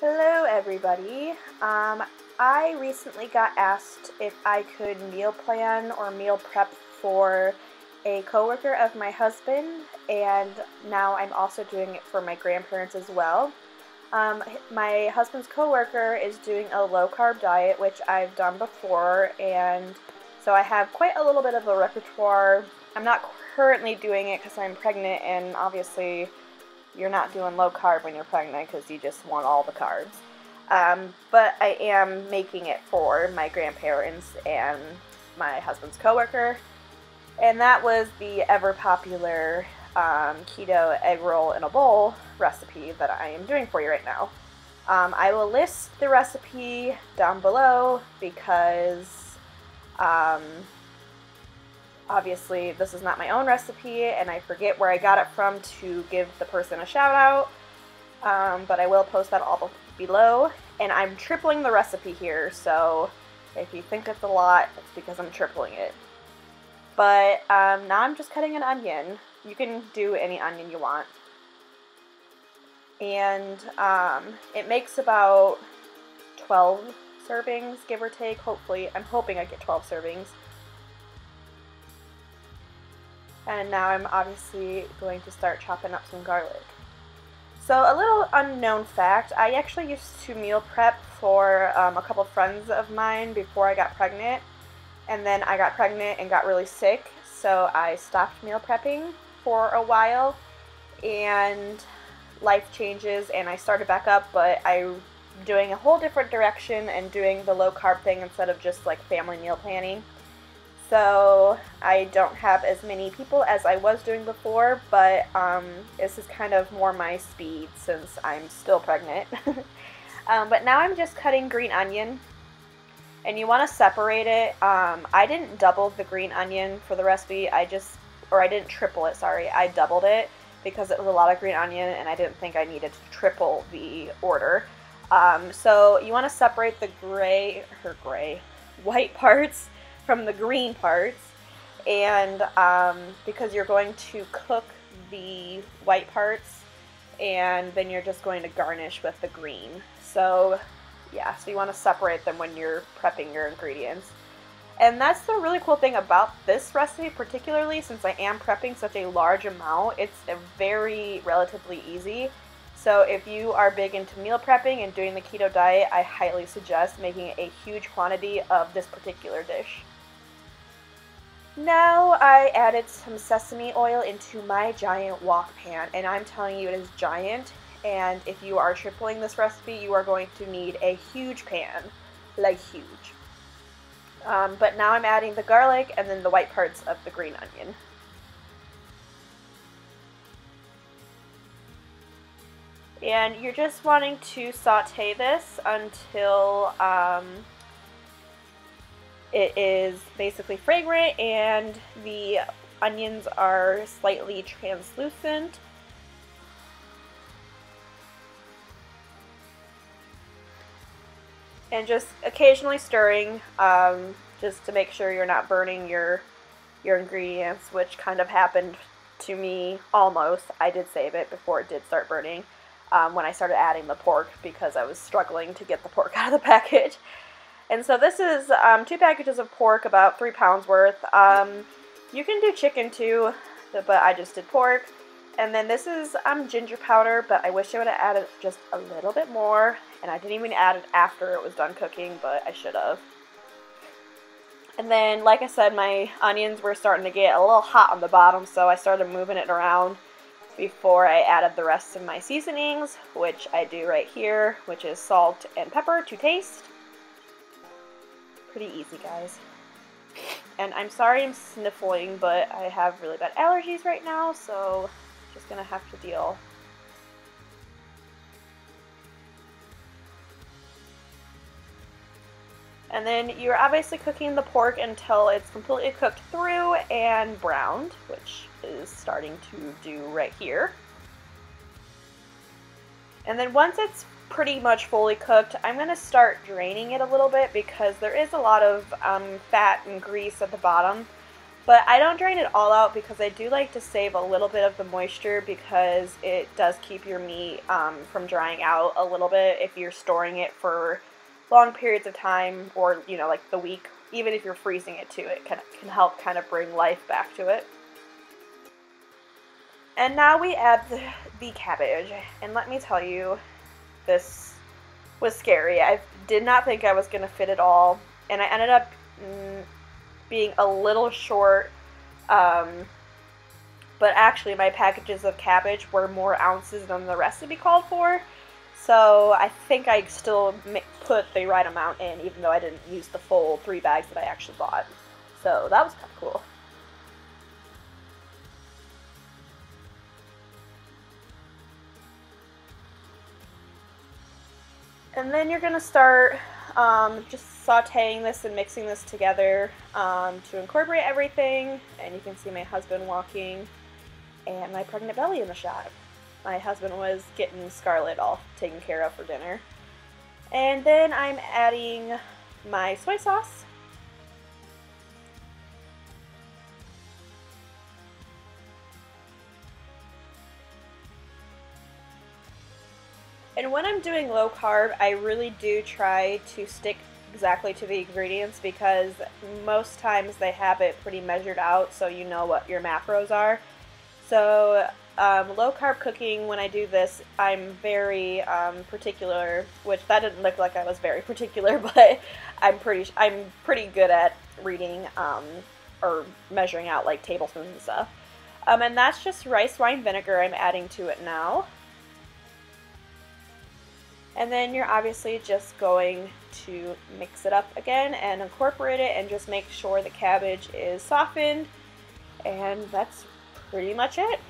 Hello everybody. I recently got asked if I could meal plan or meal prep for a coworker of my husband, and now I'm also doing it for my grandparents as well. My husband's coworker is doing a low carb diet, which I've done before, and so I have quite a little bit of a repertoire. I'm not currently doing it because I'm pregnant, and obviously you're not doing low carb when you're pregnant because you just want all the carbs. But I am making it for my grandparents and my husband's coworker, and that was the ever popular keto egg roll in a bowl recipe that I am doing for you right now. I will list the recipe down below because obviously this is not my own recipe and I forget where I got it from to give the person a shout out, but I will post that all below. And I'm tripling the recipe here, so if you think it's a lot, it's because I'm tripling it. But now I'm just cutting an onion. You can do any onion you want. And it makes about 12 servings, give or take, hopefully. I'm hoping I get 12 servings. And now I'm obviously going to start chopping up some garlic. So a little unknown fact, I actually used to meal prep for a couple friends of mine before I got pregnant. And then I got pregnant and got really sick, so I stopped meal prepping for a while. And life changes and I started back up, but I'm doing a whole different direction and doing the low carb thing instead of just like family meal planning. So I don't have as many people as I was doing before, but this is kind of more my speed since I'm still pregnant. But now I'm just cutting green onion, and you want to separate it. I didn't double the green onion for the recipe. I didn't triple it, sorry. I doubled it because it was a lot of green onion and I didn't think I needed to triple the order. So you want to separate the white parts from the green parts, and because you're going to cook the white parts and then you're just going to garnish with the green. So yeah, so you want to separate them when you're prepping your ingredients. And that's the really cool thing about this recipe, particularly since I am prepping such a large amount. It's very relatively easy. So if you are big into meal prepping and doing the keto diet, I highly suggest making a huge quantity of this particular dish. Now I added some sesame oil into my giant wok pan, and I'm telling you it is giant, and if you are tripling this recipe, you are going to need a huge pan, like huge. But now I'm adding the garlic and then the white parts of the green onion. And you're just wanting to saute this until it is basically fragrant and the onions are slightly translucent. And just occasionally stirring, just to make sure you're not burning your ingredients, which kind of happened to me almost. I did save it before it did start burning when I started adding the pork because I was struggling to get the pork out of the package. And so this is 2 packages of pork, about 3 pounds worth. You can do chicken too, but I just did pork. And then this is ginger powder, but I wish I would have added just a little bit more. And I didn't even add it after it was done cooking, but I should have. And then, like I said, my onions were starting to get a little hot on the bottom, so I started moving it around before I added the rest of my seasonings, which I do right here, which is salt and pepper to taste. Pretty easy, guys. And I'm sorry I'm sniffling, but I have really bad allergies right now, so I'm just gonna have to deal. And then you're obviously cooking the pork until it's completely cooked through and browned, which is starting to do right here. And then once it's pretty much fully cooked, I'm going to start draining it a little bit because there is a lot of fat and grease at the bottom. But I don't drain it all out because I do like to save a little bit of the moisture because it does keep your meat from drying out a little bit if you're storing it for long periods of time, or, you know, like the week. Even if you're freezing it too, it can help kind of bring life back to it. And now we add the cabbage, and let me tell you, this was scary. I did not think I was going to fit it all, and I ended up being a little short, but actually my packages of cabbage were more ounces than the recipe called for, so I think I still put the right amount in, even though I didn't use the full 3 bags that I actually bought. So that was kind of cool. And then you're going to start just sauteing this and mixing this together to incorporate everything. And you can see my husband walking and my pregnant belly in the shot. My husband was getting Scarlett all taken care of for dinner. And then I'm adding my soy sauce. And when I'm doing low carb, I really do try to stick exactly to the ingredients because most times they have it pretty measured out so you know what your macros are. So low carb cooking, when I do this, I'm very particular, which that didn't look like I was very particular, but I'm pretty good at reading or measuring out like tablespoons and stuff. And that's just rice wine vinegar I'm adding to it now. And then you're obviously just going to mix it up again and incorporate it and just make sure the cabbage is softened. And that's pretty much it.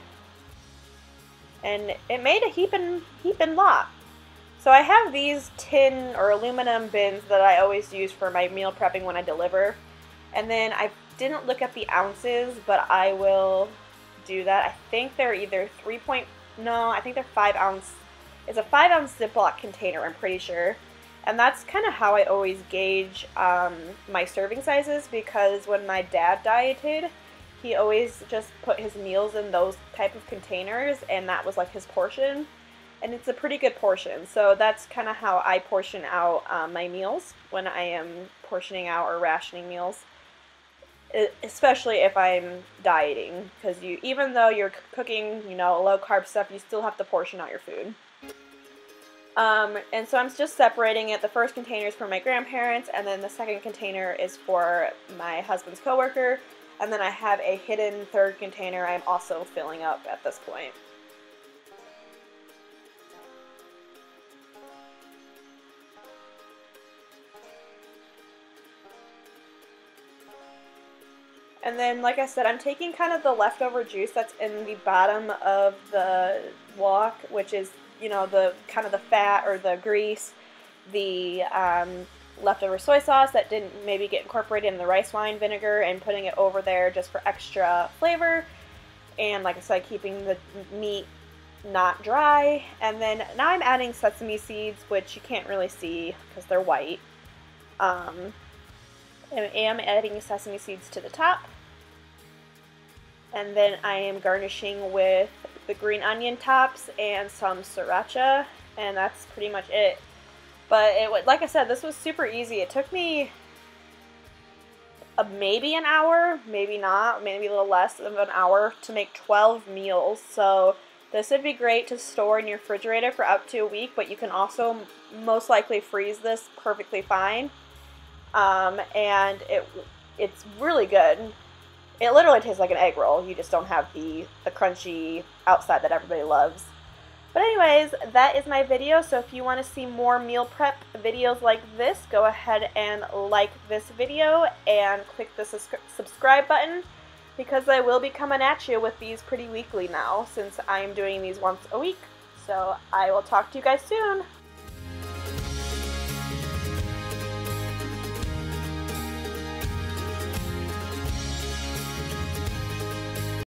And it made a heaping lot. So I have these tin or aluminum bins that I always use for my meal prepping when I deliver. And then I didn't look at the ounces, but I will do that. I think they're either I think they're 5 ounce. It's a 5 ounce Ziploc container, I'm pretty sure. And that's kind of how I always gauge my serving sizes, because when my dad dieted, he always just put his meals in those type of containers, and that was like his portion. And it's a pretty good portion. So that's kind of how I portion out my meals when I am portioning out or rationing meals. Especially if I'm dieting, because even though you're cooking, you know, low carb stuff, you still have to portion out your food. And so I'm just separating it. The first container is for my grandparents, and then the second container is for my husband's coworker, and then I have a hidden third container I'm also filling up at this point. And then, like I said, I'm taking kind of the leftover juice that's in the bottom of the wok, which is, you know, the kind of the fat or the grease, the leftover soy sauce that didn't maybe get incorporated in the rice wine vinegar, and putting it over there just for extra flavor. And like I said, keeping the meat not dry. And then now I'm adding sesame seeds, which you can't really see because they're white. I am adding sesame seeds to the top. And then I am garnishing with the green onion tops and some sriracha, and that's pretty much it. But like I said, this was super easy. It took me maybe an hour, maybe not, maybe a little less of an hour to make 12 meals. So this would be great to store in your refrigerator for up to a week, but you can also most likely freeze this perfectly fine. And it's really good. It literally tastes like an egg roll. You just don't have the crunchy outside that everybody loves. But anyways, that is my video. So if you want to see more meal prep videos like this, go ahead and like this video and click the subscribe button, because I will be coming at you with these pretty weekly now, since I'm doing these once a week. So I will talk to you guys soon.